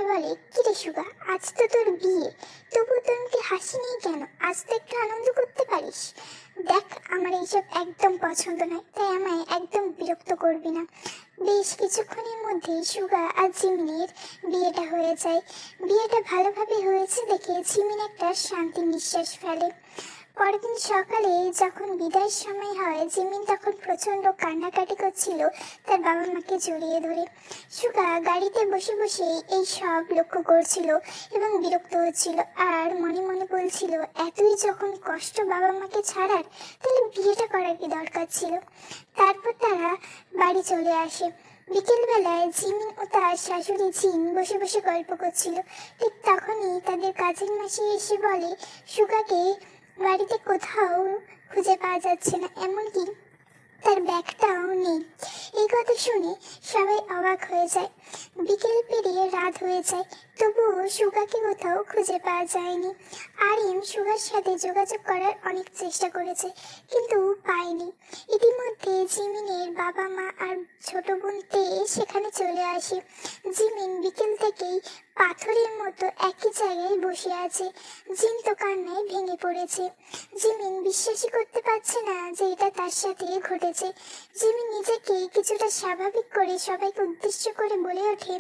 বলে, কিরে সুগা, আজ তো তোর বিয়ে, তবু তোর মুখে হাসি নেই কেন? আজ তো একটু আনন্দ করতে পারিস। দেখ, আমার এইসব একদম পছন্দ নয়, তাই আমায় একদম বিরক্ত করবি না। বেশ কিছুক্ষণের মধ্যে সুগা আর জিমিনের বিয়েটা হয়ে যায়। বিয়েটা ভালোভাবে হয়েছে দেখে জিমিন একটা শান্তির নিঃশ্বাস ফেলে। পরের দিন সকালে যখন বিদায়ের সময় হয়, জিমিন তখন প্রচন্ড কান্নাকাটি করছিল তার বাবা মাকে জড়িয়ে ধরে। সুগা গাড়িতে বসে বসে এই সব লক্ষ্য করছিল এবং বিরক্ত হচ্ছিল, আর মনে মনে বলছিল, এতই যখন কষ্ট বাবা মাকে ছাড়ার, তাহলে বিয়েটা করার কি দরকার ছিল। তারপর তারা বাড়ি চলে আসে। বিকেলবেলায় জিমিন ও তার শাশুড়ি জিন বসে বসে গল্প করছিল। ঠিক তখনই তাদের কাজের মাসি এসে বলে, সুগাকে বাড়িতে কোথাও খুঁজে পাওয়া যাচ্ছে না, এমনকি তার ব্যাগটাও নেই। এই কথা শুনে সবাই অবাক হয়ে যায়। বিকেল পেরিয়ে রাত হয়ে যায়, তবুও সুগাকে কোথাও খুঁজে পাওয়া যায়নি। আরিম সুগার সাথে যোগাযোগ করার অনেক চেষ্টা করেছে, কিন্তু পায়নি। ইতিমধ্যে জিমিনের বাবা মা আর ছোট বোন তে সেখানে চলে আসে। জিমিন বিকেল থেকেই পাথরের মতো একই জায়গায় বসে আছে। জিন তো কান্নায় ভেঙে পড়েছে। জিমিন বিশ্বাসই করতে পারছে না যে এটা তার সাথে ঘটেছে। জিমিন নিজেকে কিছুটা স্বাভাবিক করে সবাইকে উদ্দেশ্য করে বলে ওঠে,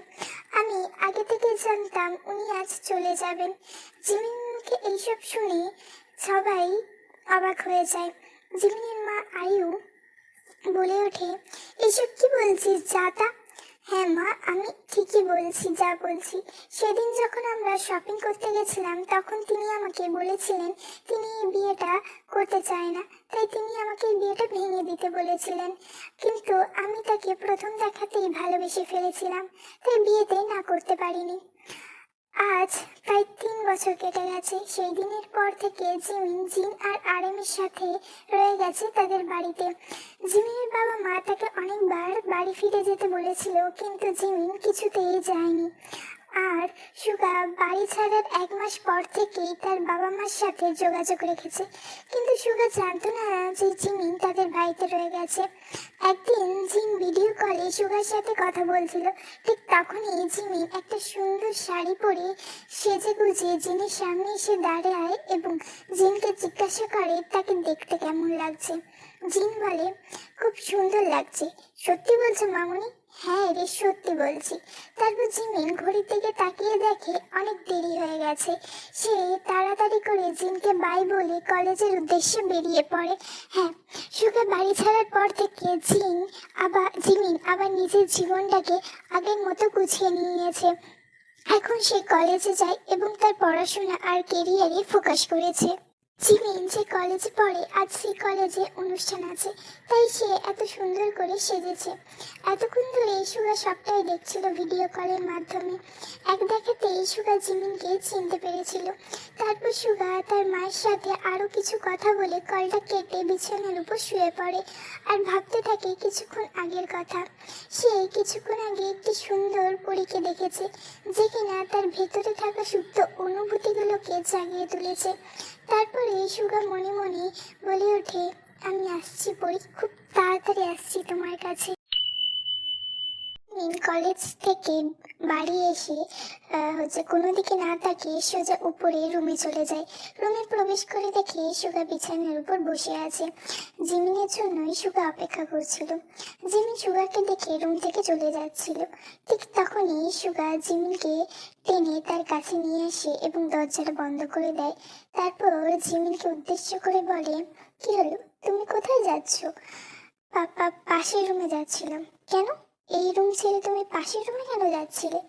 আমি আগে থেকে জানতাম উনি আজ চলে যাবেন। জিমিন মুখে এইসব শুনে সবাই অবাক হয়ে যায়। জিমিনের মা আয়ু বলে ওঠে, এসব কি বলছিস জাতা? হ্যাঁ মা, আমি ঠিকই বলছি যা বলছি। সেদিন যখন আমরা শপিং করতে গেছিলাম, তখন তিনি আমাকে বলেছিলেন তিনি এই বিয়েটা করতে চায় না, তাই তিনি আমাকে এই বিয়েটা ভেঙে দিতে বলেছিলেন। কিন্তু আমি তাকে প্রথম দেখাতেই ভালোবেসে ফেলেছিলাম, তাই বিয়েতে না করতে পারিনি। আজ প্রায় 3 বছর কেটে গেছে। সেই দিনের পর থেকে জিমিন জিন আর আরেমের সাথে রয়ে গেছে তাদের বাড়িতে। জিমিনের বাবা মা তাকে অনেকবার বাড়ি ফিরে যেতে বলেছিল, কিন্তু জিমিন কিছুতেই যায়নি। আর সুগা বাড়ি ছাড়ার 1 মাস পর থেকেই তার বাবা মার সাথে যোগাযোগ রেখেছে, কিন্তু সুগা জানতো না যে জিমিন তাদের বাড়িতে রয়ে গেছে। একদিন জিন ভিডিও কলে সুগার সাথে কথা বলছিল। ঠিক তখনই জিমিন একটা সুন্দর শাড়ি পরে সেজে গুজে জিনের সামনে এসে দাঁড়ায় এবং জিনকে জিজ্ঞাসা করে তাকে দেখতে কেমন লাগছে। জিন বলে, খুব সুন্দর লাগছে। সত্যি বলছো মামুনি? হ্যাঁ রে, সত্যি বলছি। তারপর জিমিন ঘড়ির দিকে তাকিয়ে দেখে অনেক দেরি হয়ে গেছে। সে তাড়াতাড়ি করে জিনকে বাই বলে কলেজের উদ্দেশ্যে বেরিয়ে পড়ে। হ্যাঁ, সুগা বাড়ি ছাড়ার পর থেকে জিমিন আবার নিজের জীবনটাকে আগের মতো গুছিয়ে নিয়েছে। এখন সে কলেজে যায় এবং তার পড়াশোনা আর কেরিয়ারে ফোকাস করেছে। জিমিন যে কলেজে পড়ে, আজ সেই কলেজে অনুষ্ঠান আছে, তাই সে এত সুন্দর করে সেজেছে। এতক্ষণ ধরে সুগা সবটাই দেখছিল ভিডিও কলের মাধ্যমে। এক দেখাতেই সুগা জিমিনকে চিনতে পেরেছিল। তারপর সুগা তার মায়ের সাথে আরো কিছু কথা বলে কলটা কেটে বিছানার উপর শুয়ে পড়ে আর ভাবতে থাকে কিছুক্ষণ আগের কথা। সে কিছুক্ষণ আগে একটি সুন্দর পরীকে দেখেছে, যে কিনা তার ভেতরে থাকা সুপ্ত অনুভূতিগুলোকে জাগিয়ে তুলেছে। তারপরে সুগা মনে মনে বলে ওঠে, আমি আসছি পরি, খুব তাড়াতাড়ি আসছি তোমার কাছে। কলেজ থেকে বাড়ি এসে কোনো দিকে না তাকিয়ে সোজা উপরে রুমে চলে যায়। রুমে প্রবেশ করে দেখে সুগা বিছানার উপর বসে আছে। জিমিনের জন্যই সুগা অপেক্ষা করছিল। জিমিন সুগাকে দেখে রুম থেকে চলে যাচ্ছিল। ঠিক তখনই সুগা জিমিনকে টেনে তার কাছে নিয়ে আসে এবং দরজাটা বন্ধ করে দেয়। তারপর জিমিনকে উদ্দেশ্য করে বলে, কি হলো, তুমি কোথায় যাচ্ছ? পাশের রুমে যাচ্ছিলাম। কেন? এই রুম ছেড়ে তুমি পাশের রুমে কেন যাচ্ছিলে?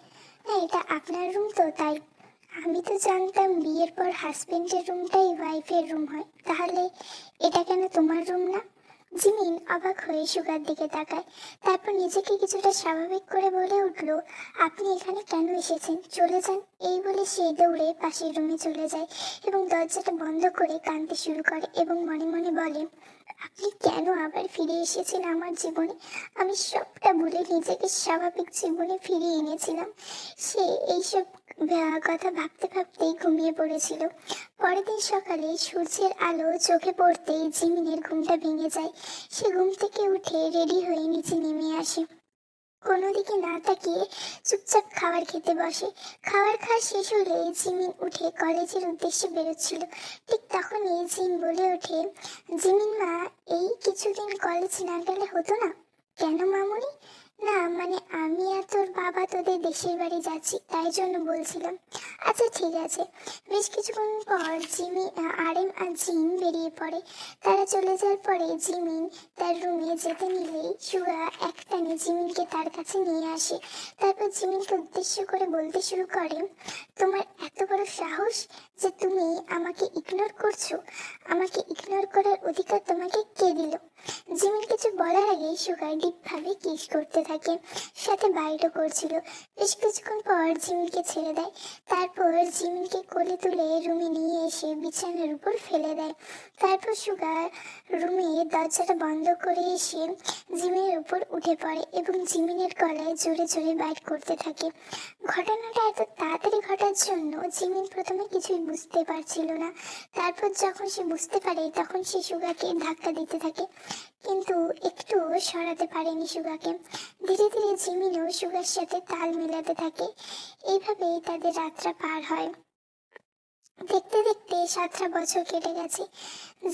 না, এটা আপনার রুম তো, তাই। আমি তো জানতাম বিয়ের পর হাজবেন্ডের রুমটাই ওয়াইফের রুম হয়, তাহলে এটা কেন তোমার রুম না? জিমিন অবাক হয়ে সুগার দিকে তাকায়। তারপর নিজেকে কিছুটা স্বাভাবিক করে বলে উঠল, আপনি এখানে কেন এসেছেন? চলে যান। এই বলে সে দৌড়ে পাশের রুমে চলে যায় এবং দরজাটা বন্ধ করে কাঁদতে শুরু করে এবং মনে মনে বলে, আপনি কেন আবার ফিরে এসেছেন আমার জীবনে? আমি সবটা ভুলে নিজেকে স্বাভাবিক জীবনে ফিরিয়ে এনেছিলাম। সে এইসব কথা ভাবতে ভাবতেই ঘুমিয়ে পড়েছিল। পরের দিন সকালে সূর্যের আলো চোখে পড়তেই জিমিনের ঘুমটা ভেঙে যায়। সে ঘুম থেকে উঠে রেডি হয়ে নিচে নেমে আসে। কোনো দিকে না তাকিয়ে চুপচাপ খাবার খেতে বসে। খাবার খাওয়া শেষ হলে জিমিন উঠে কলেজের উদ্দেশ্যে বেরোচ্ছিল। ঠিক তখনই জিন বলে ওঠে, জিমিন মা, এই কিছুদিন কলেজ না গেলে হতো না? কেন মামুনি? না মানে আমি আর তোর বাবা তোদের দেশের বাড়ি যাচ্ছি, তাই জন্য বলছিলাম। আচ্ছা ঠিক আছে। বেশ কিছুক্ষণ পর আরেম আর জিন বেরিয়ে পড়ে। তারা চলে যাওয়ার পরে জিমিন তার রুমে যেতে নিলেই সুগা একটানে জিমিনকে তার কাছে নিয়ে আসে। তারপর জিমিনকে উদ্দেশ্য করে বলতে শুরু করে, তোমার এত বড় সাহস যে তুমি আমাকে ইগনোর করছো? আমাকে ইগনোর করার অধিকার তোমাকে কে দিল? জিমিন কিছু বলার আগে সুগা ডিপভাবে কিস করতে থাকে, সাথে বাইটও করছিল। বেশ কিছুক্ষণ পর জিমিনকে ছেড়ে দেয়। তারপর জিমিনকে কোলে তুলে রুমে নিয়ে এসে বিছানার উপর ফেলে দেয়। তারপর সুগা রুমে দরজাটা বন্ধ করে এসে জিমিনের উপর উঠে পড়ে এবং জিমিনের গলায় জোরে জোরে বাইট করতে থাকে। ঘটনাটা এত তাড়াতাড়ি ঘটার জন্য জিমিন প্রথমে কিছুই বুঝতে পারছিল না। তারপর যখন সে বুঝতে পারে তখন সে সুগাকে ধাক্কা দিতে থাকে, কিন্তু একটু সরাতে পারেনি সুগাকে। ধীরে ধীরে জিমিনও সুগার সাথে তাল মেলাতে থাকে। এইভাবেই তাদের রাতটা পার হয়। দেখতে দেখতে 7টা বছর কেটে গেছে।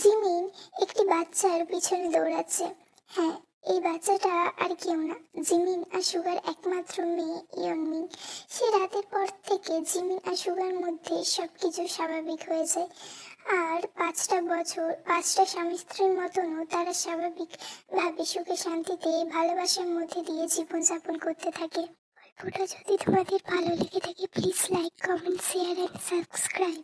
জিমিন একটি বাচ্চার পিছনে দৌড়াচ্ছে। হ্যাঁ, এই বাচ্চাটা আর কেউ না, জিমিন আর সুগার একমাত্র মেয়ে ইয়নমিন। সে রাতের পর থেকে জিমিন আর সুগার মধ্যে সবকিছু স্বাভাবিক হয়ে যায়। আর 5টা বছর 5টা স্বামী স্ত্রীর মতনও তারা স্বাভাবিকভাবে সুখে শান্তিতে ভালোবাসার মধ্যে দিয়ে জীবনযাপন করতে থাকে। গল্পটা যদি তোমাদের ভালো লেগে থাকে please like, comment, share and subscribe.